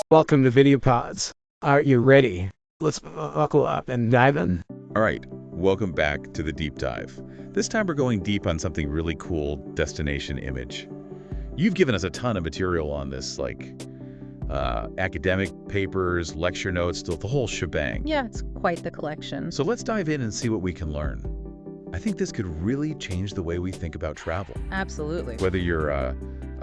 Welcome to Video Pods. Are you ready? Let's buckle up and dive in. All right, welcome back to the deep dive. This time we're going deep on something really cool, destination image. You've given us a ton of material on this, like academic papers, lecture notes, the whole shebang. Yeah, it's quite the collection. So let's dive in and see what we can learn. I think this could really change the way we think about travel. Absolutely. Whether you're a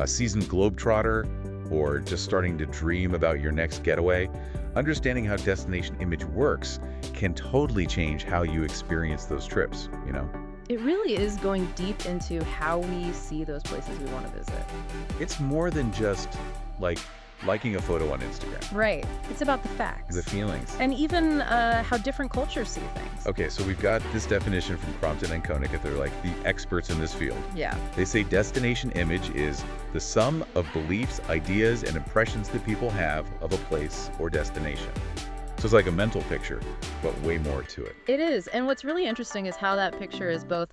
seasoned globetrotter or just starting to dream about your next getaway, understanding how destination image works can totally change how you experience those trips, you know? It really is going deep into how we see those places we want to visit. It's more than just like liking a photo on Instagram. Right. It's about the facts. The feelings. And even how different cultures see things. Okay, so we've got this definition from Crompton and Koenig. They're like the experts in this field. Yeah. They say destination image is the sum of beliefs, ideas, and impressions that people have of a place or destination. So it's like a mental picture, but way more to it. It is. And what's really interesting is how that picture is both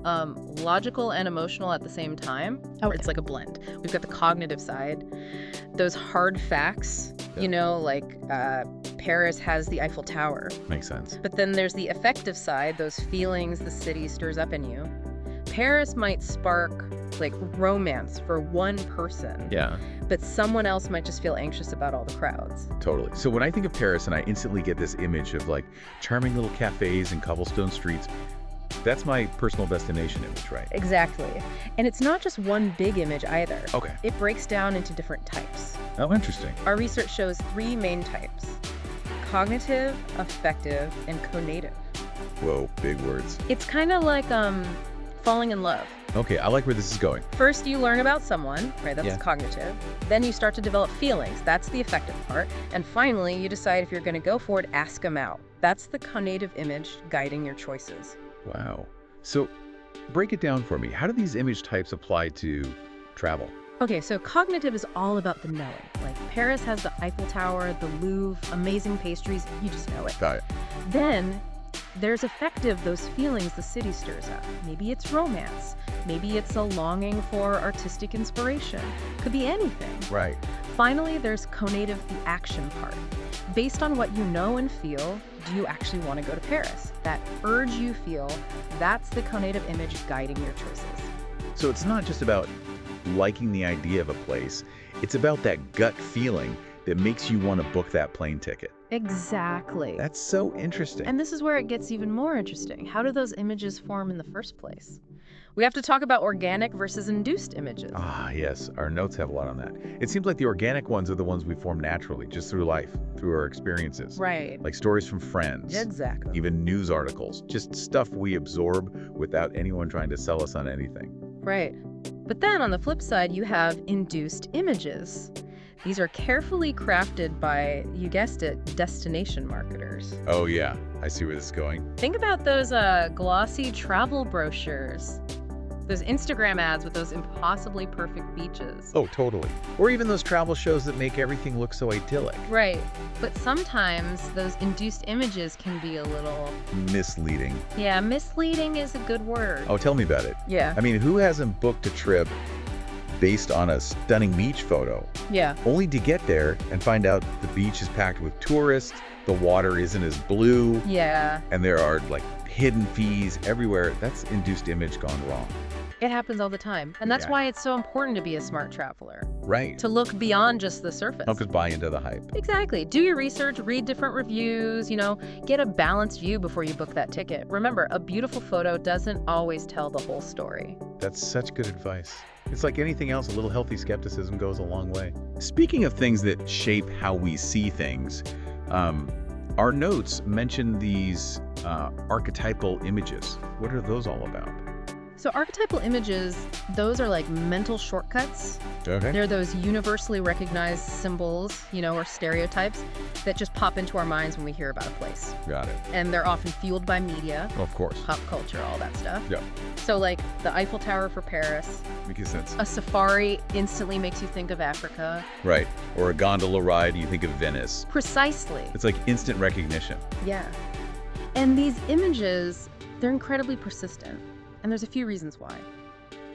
logical and emotional at the same time. Okay. It's like a blend. We've got the cognitive side, those hard facts, like Paris has the Eiffel Tower. Makes sense. But then there's the affective side, those feelings the city stirs up in you. Paris might spark like romance for one person. Yeah. But someone else might just feel anxious about all the crowds. Totally. So when I think of Paris and I instantly get this image of like charming little cafes and cobblestone streets, that's my personal destination image, right? Exactly. And it's not just one big image either. Okay. It breaks down into different types. Oh, interesting. Our research shows 3 main types: cognitive, affective, and conative. Whoa, big words. It's kind of like falling in love. Okay, I like where this is going. First, you learn about someone, right? That's Yeah. cognitive. Then you start to develop feelings. That's the affective part. And finally, you decide if you're going to go for it, ask them out. That's the conative image guiding your choices. Wow. So break it down for me. How do these image types apply to travel? Okay, so cognitive is all about the knowing. Like Paris has the Eiffel Tower, the Louvre, amazing pastries, you just know it. Got it. Then there's affective, those feelings the city stirs up. Maybe it's romance. Maybe it's a longing for artistic inspiration. Could be anything. Right. Finally, there's conative, the action part. Based on what you know and feel, do you actually want to go to Paris? That urge you feel, that's the conative image guiding your choices. So it's not just about liking the idea of a place. It's about that gut feeling that makes you want to book that plane ticket. Exactly. That's so interesting. And this is where it gets even more interesting. How do those images form in the first place? We have to talk about organic versus induced images. Ah, yes. Our notes have a lot on that. It seems like the organic ones are the ones we form naturally, just through life, through our experiences. Right. Like stories from friends. Exactly. Even news articles. Just stuff we absorb without anyone trying to sell us on anything. Right. But then on the flip side, you have induced images. These are carefully crafted by, you guessed it, destination marketers. Oh, yeah. I see where this is going. Think about those glossy travel brochures. Those Instagram ads with those impossibly perfect beaches. Oh, totally. Or even those travel shows that make everything look so idyllic. Right. But sometimes those induced images can be a little... Misleading. Yeah, misleading is a good word. Oh, tell me about it. Yeah. I mean, who hasn't booked a trip based on a stunning beach photo, Yeah. only to get there and find out the beach is packed with tourists, the water isn't as blue, Yeah. and there are like hidden fees everywhere? That's induced image gone wrong. It happens all the time. And that's Yeah. why it's so important to be a smart traveler. Right. To look beyond just the surface. Don't just buy into the hype. Exactly. Do your research, read different reviews, get a balanced view before you book that ticket. Remember, a beautiful photo doesn't always tell the whole story. That's such good advice. It's like anything else, a little healthy skepticism goes a long way. Speaking of things that shape how we see things, our notes mention these archetypal images. What are those all about? So archetypal images, those are like mental shortcuts. Okay. They're those universally recognized symbols, or stereotypes that just pop into our minds when we hear about a place. Got it. And they're often fueled by media, Of course. pop culture, all that stuff. Yeah. So like the Eiffel Tower for Paris, Makes sense. a safari instantly makes you think of Africa. Right. Or a gondola ride, you think of Venice. Precisely. It's like instant recognition. Yeah. And these images, they're incredibly persistent. And there's a few reasons why.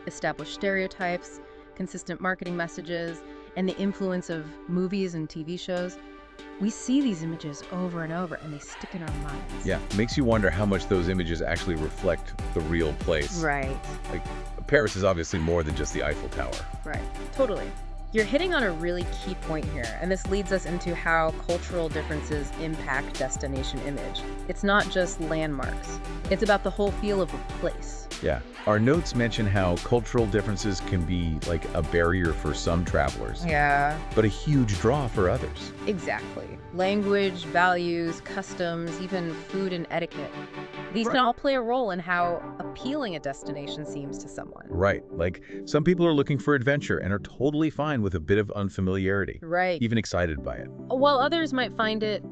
Established stereotypes, consistent marketing messages, and the influence of movies and TV shows, we see these images over and over and they stick in our minds. Yeah, makes you wonder how much those images actually reflect the real place. Right. Like, Paris is obviously more than just the Eiffel Tower. Right. Totally. You're hitting on a really key point here, and this leads us into how cultural differences impact destination image. It's not just landmarks. It's about the whole feel of a place. Yeah. Our notes mention how cultural differences can be like a barrier for some travelers, Yeah. but a huge draw for others. Exactly. Language, values, customs, even food and etiquette. These can all play a role in how appealing a destination seems to someone. Right. Like, some people are looking for adventure and are totally fine with a bit of unfamiliarity, Right. even excited by it. While others might find it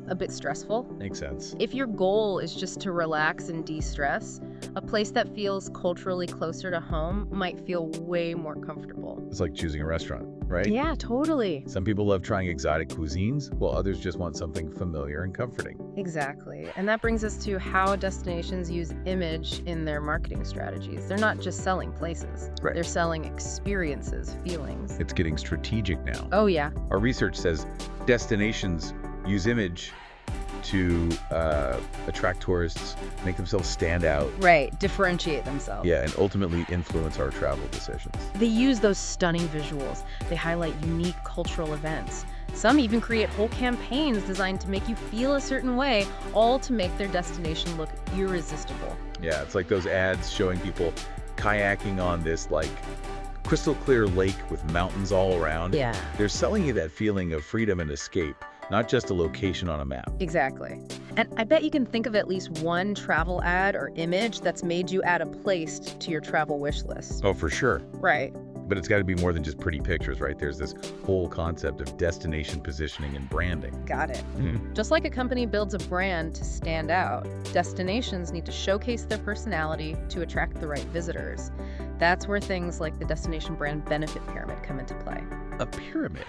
a bit stressful. Makes sense. If your goal is just to relax and de-stress, a place that feels culturally closer to home might feel way more comfortable. It's like choosing a restaurant, right? Yeah, totally. Some people love trying exotic cuisines, while others just want something familiar and comforting. Exactly. And that brings us to how destinations use image in their marketing strategies. They're not just selling places. Right. They're selling experiences, feelings. It's getting strategic now. Oh, yeah. Our research says destinations use image to attract tourists, make themselves stand out. Right. Differentiate themselves. Yeah, and ultimately influence our travel decisions. They use those stunning visuals. They highlight unique cultural events. Some even create whole campaigns designed to make you feel a certain way, all to make their destination look irresistible. Yeah, it's like those ads showing people kayaking on this like crystal clear lake with mountains all around. Yeah. They're selling you that feeling of freedom and escape, not just a location on a map. Exactly. And I bet you can think of at least one travel ad or image that's made you add a place to your travel wish list. Oh, for sure. Right. But it's got to be more than just pretty pictures, right? There's this whole concept of destination positioning and branding. Got it. Mhm. Just like a company builds a brand to stand out, destinations need to showcase their personality to attract the right visitors. That's where things like the destination brand benefit pyramid come into play. A pyramid.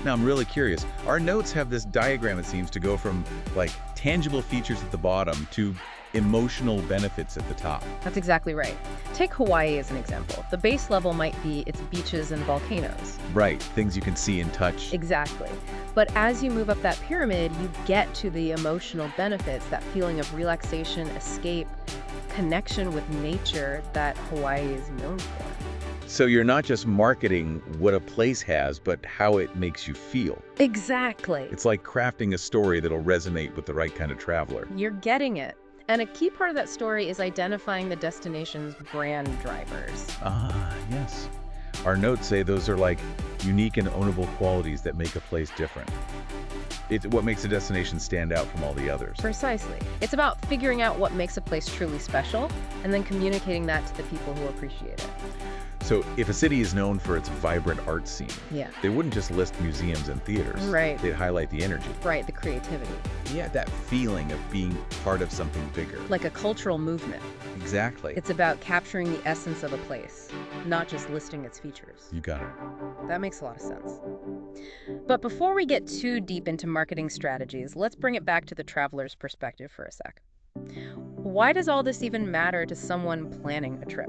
Now, I'm really curious. Our notes have this diagram, it seems, to go from like tangible features at the bottom to emotional benefits at the top. That's exactly right. Take Hawaii as an example. The base level might be its beaches and volcanoes. Right, things you can see and touch. Exactly. But as you move up that pyramid, you get to the emotional benefits, that feeling of relaxation, escape, connection with nature that Hawaii is known for. So you're not just marketing what a place has, but how it makes you feel. Exactly. It's like crafting a story that'll resonate with the right kind of traveler. You're getting it. And a key part of that story is identifying the destination's brand drivers. Ah, yes. Our notes say those are like unique and ownable qualities that make a place different. It's what makes a destination stand out from all the others. Precisely. It's about figuring out what makes a place truly special and then communicating that to the people who appreciate it. So if a city is known for its vibrant art scene, Yeah. they wouldn't just list museums and theaters. Right. They'd highlight the energy. Right, the creativity. Yeah, that feeling of being part of something bigger. Like a cultural movement. Exactly. It's about capturing the essence of a place, not just listing its features. You got it. That makes a lot of sense. But before we get too deep into marketing strategies, let's bring it back to the traveler's perspective for a sec. Why does all this even matter to someone planning a trip?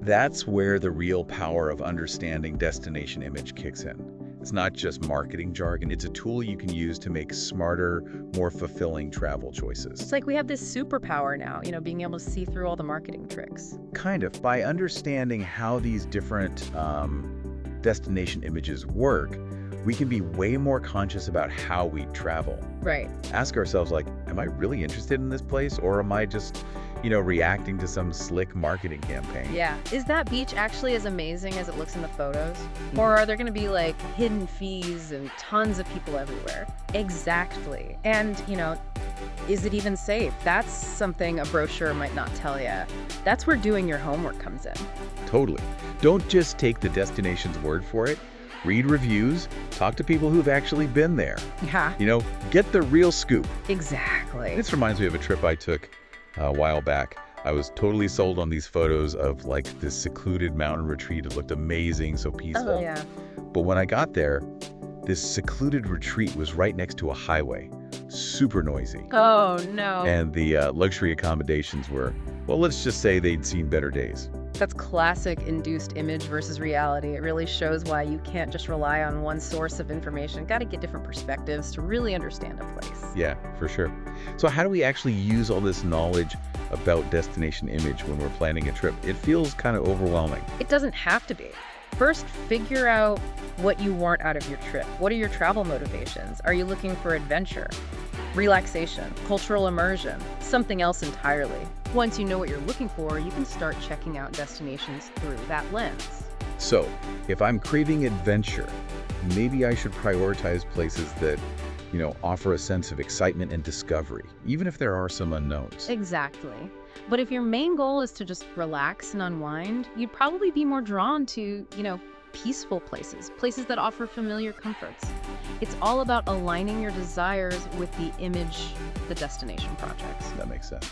That's where the real power of understanding destination image kicks in. It's not just marketing jargon, it's a tool you can use to make smarter, more fulfilling travel choices. It's like we have this superpower now, being able to see through all the marketing tricks. Kind of. By understanding how these different destination images work, we can be way more conscious about how we travel. Right. Ask ourselves, like, am I really interested in this place, or am I just, reacting to some slick marketing campaign? Yeah. Is that beach actually as amazing as it looks in the photos? Or are there going to be like hidden fees and tons of people everywhere? Exactly. And, is it even safe? That's something a brochure might not tell you. That's where doing your homework comes in. Totally. Don't just take the destination's word for it. Read reviews, talk to people who've actually been there. Yeah. Get the real scoop. Exactly. This reminds me of a trip I took a while back. I was totally sold on these photos of like this secluded mountain retreat. It looked amazing, so peaceful. Oh, yeah. But when I got there, this secluded retreat was right next to a highway, super noisy. Oh, no. And the luxury accommodations were, well, let's just say they'd seen better days. That's classic induced image versus reality. It really shows why you can't just rely on one source of information. Got to get different perspectives to really understand a place. Yeah, for sure. So how do we actually use all this knowledge about destination image when we're planning a trip? It feels kind of overwhelming. It doesn't have to be. First, figure out what you want out of your trip. What are your travel motivations? Are you looking for adventure, relaxation, cultural immersion, something else entirely? Once you know what you're looking for, you can start checking out destinations through that lens. So if I'm craving adventure, maybe I should prioritize places that, offer a sense of excitement and discovery, even if there are some unknowns. Exactly. But if your main goal is to just relax and unwind, you'd probably be more drawn to, peaceful places that offer familiar comforts. It's all about aligning your desires with the image the destination projects. That makes sense.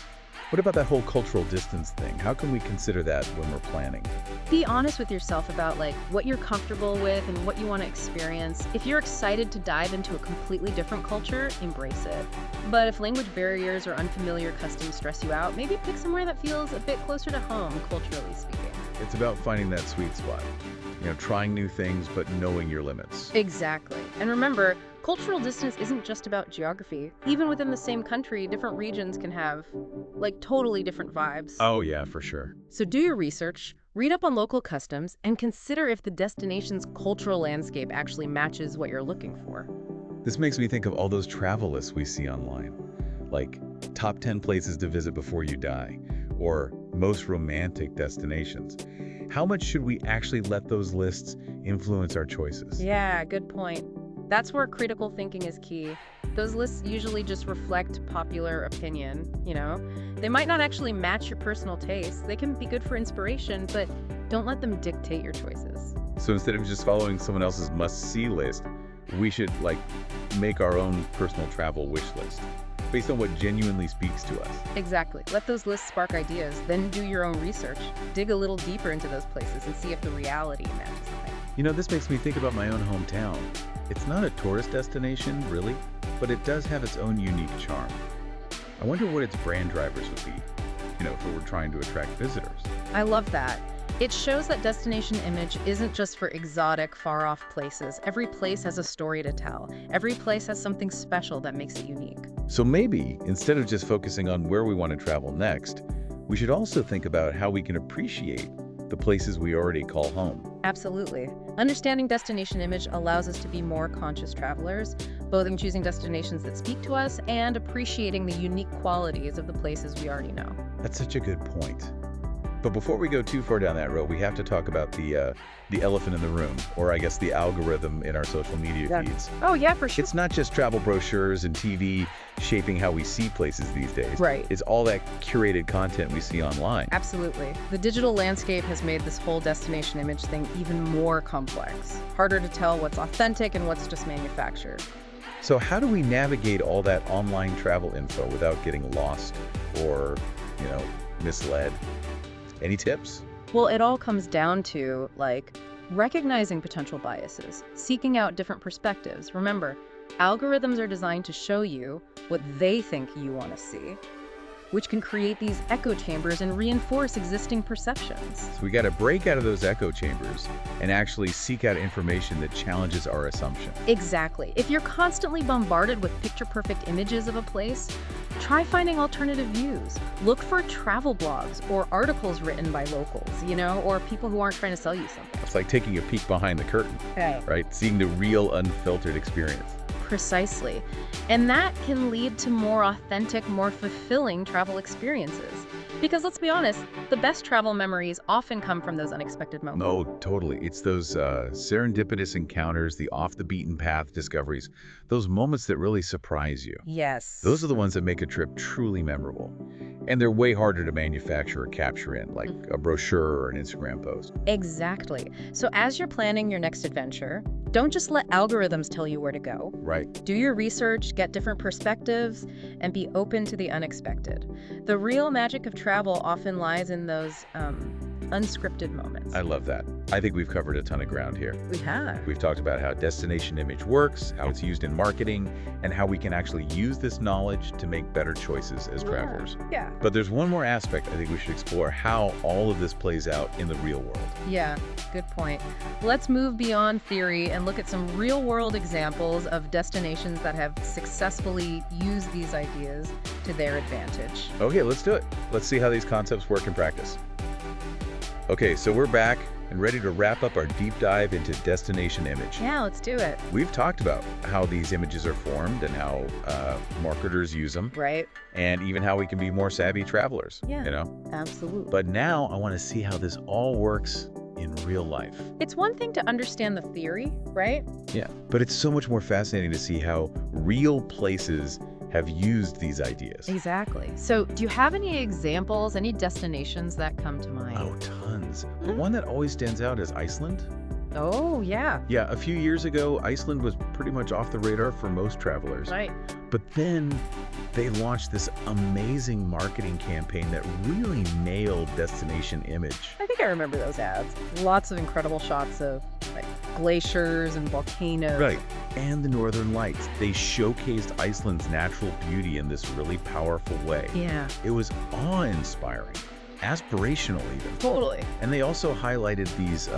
What about that whole cultural distance thing? How can we consider that when we're planning? Be honest with yourself about what you're comfortable with and what you want to experience. If you're excited to dive into a completely different culture, embrace it. But if language barriers or unfamiliar customs stress you out, maybe pick somewhere that feels a bit closer to home, culturally speaking. It's about finding that sweet spot. Trying new things, but knowing your limits. Exactly. And remember, cultural distance isn't just about geography. Even within the same country, different regions can have, totally different vibes. Oh, yeah, for sure. So do your research, read up on local customs, and consider if the destination's cultural landscape actually matches what you're looking for. This makes me think of all those travel lists we see online, like top 10 places to visit before you die, or most romantic destinations. How much should we actually let those lists influence our choices? Yeah, good point. That's where critical thinking is key. Those lists usually just reflect popular opinion, They might not actually match your personal tastes. They can be good for inspiration, but don't let them dictate your choices. So instead of just following someone else's must-see list, we should, make our own personal travel wish list based on what genuinely speaks to us. Exactly. Let those lists spark ideas, then do your own research. Dig a little deeper into those places and see if the reality matches them. This makes me think about my own hometown. It's not a tourist destination, really, but it does have its own unique charm. I wonder what its brand drivers would be, if it were trying to attract visitors. I love that. It shows that destination image isn't just for exotic, far-off places. Every place has a story to tell. Every place has something special that makes it unique. So maybe, instead of just focusing on where we want to travel next, we should also think about how we can appreciate the places we already call home. Absolutely. Understanding destination image allows us to be more conscious travelers, both in choosing destinations that speak to us and appreciating the unique qualities of the places we already know. That's such a good point. But before we go too far down that road, we have to talk about the elephant in the room, or I guess the algorithm in our social media feeds. Oh, yeah, for sure. It's not just travel brochures and TV shaping how we see places these days. Right. It's all that curated content we see online. Absolutely. The digital landscape has made this whole destination image thing even more complex. Harder to tell what's authentic and what's just manufactured. So how do we navigate all that online travel info without getting lost or, misled? Any tips? Well, it all comes down to, recognizing potential biases, seeking out different perspectives. Remember, algorithms are designed to show you what they think you want to see, which can create these echo chambers and reinforce existing perceptions. So we got to break out of those echo chambers and actually seek out information that challenges our assumption. Exactly. If you're constantly bombarded with picture-perfect images of a place, try finding alternative views. Look for travel blogs or articles written by locals, or people who aren't trying to sell you something. It's like taking a peek behind the curtain, Okay. right? Seeing the real unfiltered experience. Precisely. And that can lead to more authentic, more fulfilling travel experiences. Because let's be honest, the best travel memories often come from those unexpected moments. No, totally. It's those serendipitous encounters, the off-the-beaten-path discoveries, those moments that really surprise you. Yes. Those are the ones that make a trip truly memorable. And they're way harder to manufacture or capture in, like a brochure or an Instagram post. Exactly. So as you're planning your next adventure, don't just let algorithms tell you where to go. Right. Do your research, get different perspectives, and be open to the unexpected. The real magic of travel often lies in those unscripted moments. I love that. I think we've covered a ton of ground here. We have. We've talked about how destination image works, how it's used in marketing, and how we can actually use this knowledge to make better choices as travelers. Yeah. But there's one more aspect I think we should explore, how all of this plays out in the real world. Yeah, good point. Let's move beyond theory and look at some real-world examples of destinations that have successfully used these ideas to their advantage. Okay, let's do it. Let's see how these concepts work in practice. Okay, so we're back and ready to wrap up our deep dive into destination image. Yeah, let's do it. We've talked about how these images are formed and how marketers use them, Right? and even how we can be more savvy travelers, Yeah. you know? Absolutely. But now I want to see how this all works in real life. It's one thing to understand the theory, right? Yeah. But it's so much more fascinating to see how real places have used these ideas. Exactly. So, do you have any examples, any destinations that come to mind? Oh, tons. The one that always stands out is Iceland. Oh, yeah. Yeah, a few years ago, Iceland was pretty much off the radar for most travelers. Right. But then they launched this amazing marketing campaign that really nailed destination image. I think I remember those ads. Lots of incredible shots of like glaciers and volcanoes. Right. And the Northern Lights. They showcased Iceland's natural beauty in this really powerful way. Yeah. It was awe-inspiring, aspirational even. Totally. And they also highlighted these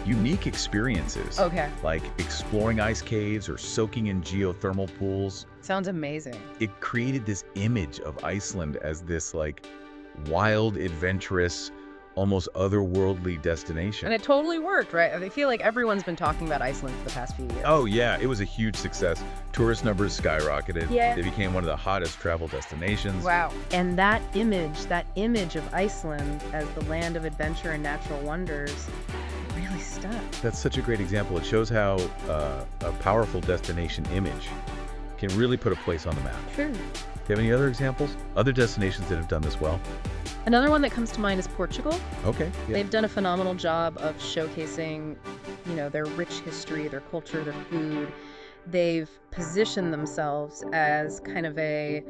unique experiences. Okay. Like exploring ice caves or soaking in geothermal pools. Sounds amazing. It created this image of Iceland as this like wild, adventurous, almost otherworldly destination. And it totally worked, right? I feel like everyone's been talking about Iceland for the past few years. Oh yeah, it was a huge success. Tourist numbers skyrocketed. Yeah. They became one of the hottest travel destinations. Wow. And that image of Iceland as the land of adventure and natural wonders really stuck. That's such a great example. It shows how a powerful destination image can really put a place on the map. True. Do you have any other examples? Other destinations that have done this well? Another one that comes to mind is Portugal. Okay. Yeah. They've done a phenomenal job of showcasing, their rich history, their culture, their food. They've positioned themselves as kind of a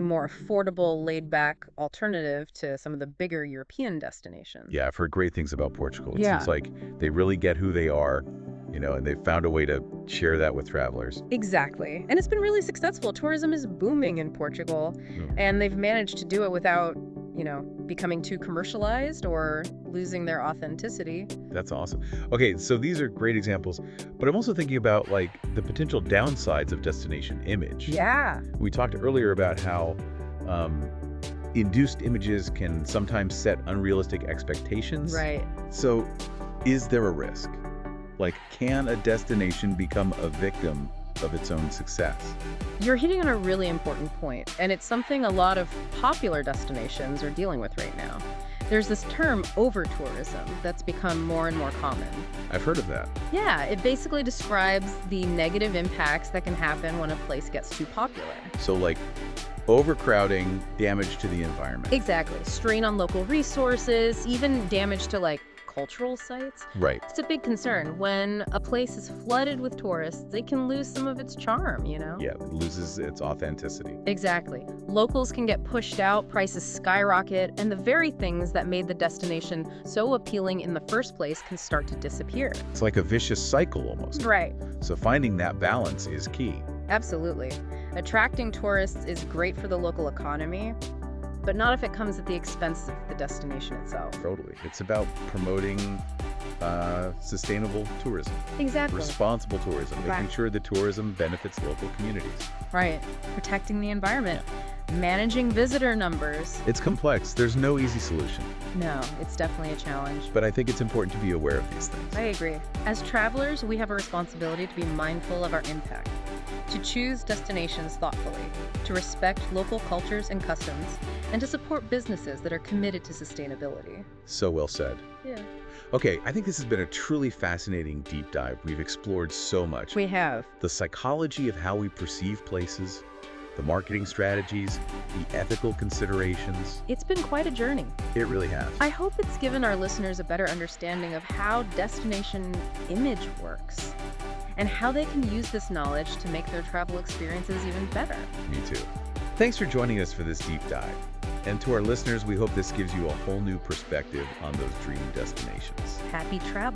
more affordable, laid-back alternative to some of the bigger European destinations. Yeah, I've heard great things about Portugal. It Yeah. seems like they really get who they are, and they've found a way to share that with travelers. Exactly. And it's been really successful. Tourism is booming in Portugal, and they've managed to do it without, becoming too commercialized or losing their authenticity. That's awesome. Okay, so these are great examples, but I'm also thinking about like the potential downsides of destination image. Yeah. We talked earlier about how induced images can sometimes set unrealistic expectations. Right. So is there a risk? Like, can a destination become a victim of its own success? You're hitting on a really important point, and it's something a lot of popular destinations are dealing with right now. There's this term over-tourism that's become more and more common. I've heard of that. Yeah, it basically describes the negative impacts that can happen when a place gets too popular. So like overcrowding, damage to the environment. Exactly. Strain on local resources, even damage to cultural sites. Right. It's a big concern. When a place is flooded with tourists, they can lose some of its charm, Yeah, it loses its authenticity. Exactly. Locals can get pushed out, prices skyrocket, and the very things that made the destination so appealing in the first place can start to disappear. It's like a vicious cycle almost. Right. So finding that balance is key. Absolutely. Attracting tourists is great for the local economy, but not if it comes at the expense of the destination itself. Totally. It's about promoting sustainable tourism. Exactly. Responsible tourism, making Right. sure the tourism benefits local communities. Right. Protecting the environment. Managing visitor numbers. It's complex. There's no easy solution. No, it's definitely a challenge. But I think it's important to be aware of these things. I agree. As travelers, we have a responsibility to be mindful of our impact, to choose destinations thoughtfully, to respect local cultures and customs, and to support businesses that are committed to sustainability. So well said. Yeah. Okay, I think this has been a truly fascinating deep dive. We've explored so much. We have. The psychology of how we perceive places, the marketing strategies, the ethical considerations. It's been quite a journey. It really has. I hope it's given our listeners a better understanding of how destination image works and how they can use this knowledge to make their travel experiences even better. Me too. Thanks for joining us for this deep dive. And to our listeners, we hope this gives you a whole new perspective on those dream destinations. Happy travel.